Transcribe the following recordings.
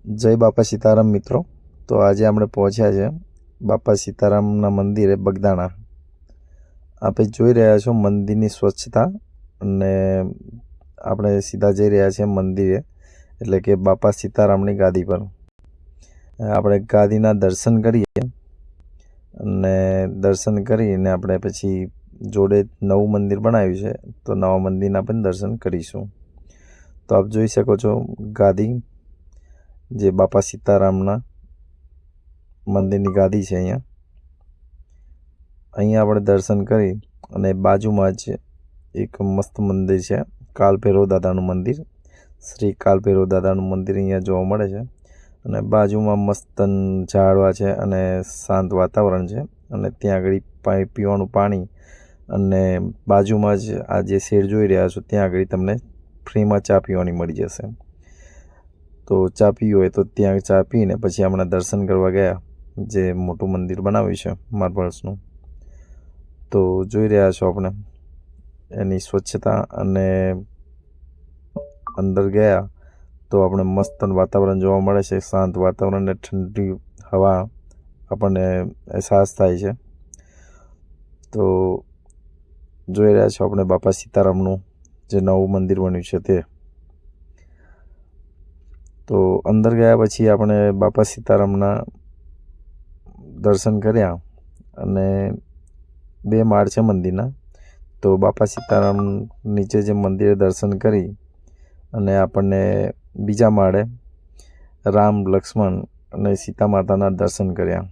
જય બાપા સીતારામ મિત્રો. તો આજે આપણે પહોંચ્યા છે બાપા સીતારામના મંદિરે બગદાણા. આપણે જોઈ રહ્યા છો મંદિરની સ્વચ્છતા, અને આપણે સીધા જઈ રહ્યા છીએ મંદિરે, એટલે કે બાપા સીતારામની ગાદી પર. આપણે ગાદીના દર્શન કરીએ, અને દર્શન કરીને આપણે પછી જોડે નવું મંદિર બનાવ્યું છે, તો નવા મંદિરના પણ દર્શન કરીશું. તો આપ જોઈ શકો છો ગાદી, જે બાપા સીતારામના મંદિરની ગાદી છે. અહીંયા આપણે દર્શન કરી અને બાજુમાં જ એક મસ્ત મંદિર છે, કાલભૈરવ દાદાનું મંદિર. શ્રી કાલભૈરવ દાદાનું મંદિર અહીંયા જોવા મળે છે, અને બાજુમાં મસ્ત ઝાડવા છે અને શાંત વાતાવરણ છે. અને ત્યાં આગળ પીવાનું પાણી, અને બાજુમાં જ આ જે શેડ જોઈ રહ્યા છો ત્યાં આગળ તમને ફ્રીમાં ચા પીવાની મળી જશે. તો ચા પીવી હોય તો ત્યાં ચા પીને પછી આપણે દર્શન કરવા ગયા, જે મોટું મંદિર બનાવ્યું છે માર્બલ્સનું. તો જોઈ રહ્યા છો આપણે એની સ્વચ્છતા, અને અંદર ગયા તો આપણે મસ્ત વાતાવરણ જોવા મળે છે, શાંત વાતાવરણ અને ઠંડી હવા આપણને અહેસાસ થાય છે. તો જોઈ રહ્યા છો આપણે બાપા સીતારામનું જે નવું મંદિર બન્યું છે તે. તો અંદર ગયા પછી આપણે બાપા સીતારામના દર્શન કર્યા, અને 2 માળ છે મંદિરના. તો બાપા સીતારામ નીચે જે મંદિરે દર્શન કરી અને આપણને બીજા માળે રામ, લક્ષ્મણ અને સીતા માતાના દર્શન કર્યા.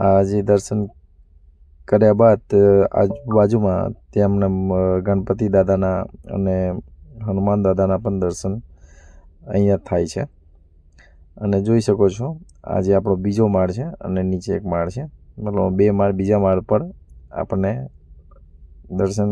આ જે દર્શન કર્યા બાદ આજુબાજુમાં ત્યાં અમને ગણપતિ દાદાના અને હનુમાન દાદાના પણ દર્શન અહીંયા થાય છે. અને જોઈ શકો છો આ જે આપણો બીજો માળ છે અને નીચે એક માળ છે, મતલબ 2 માળ. બીજા માળ પર આપણને દર્શન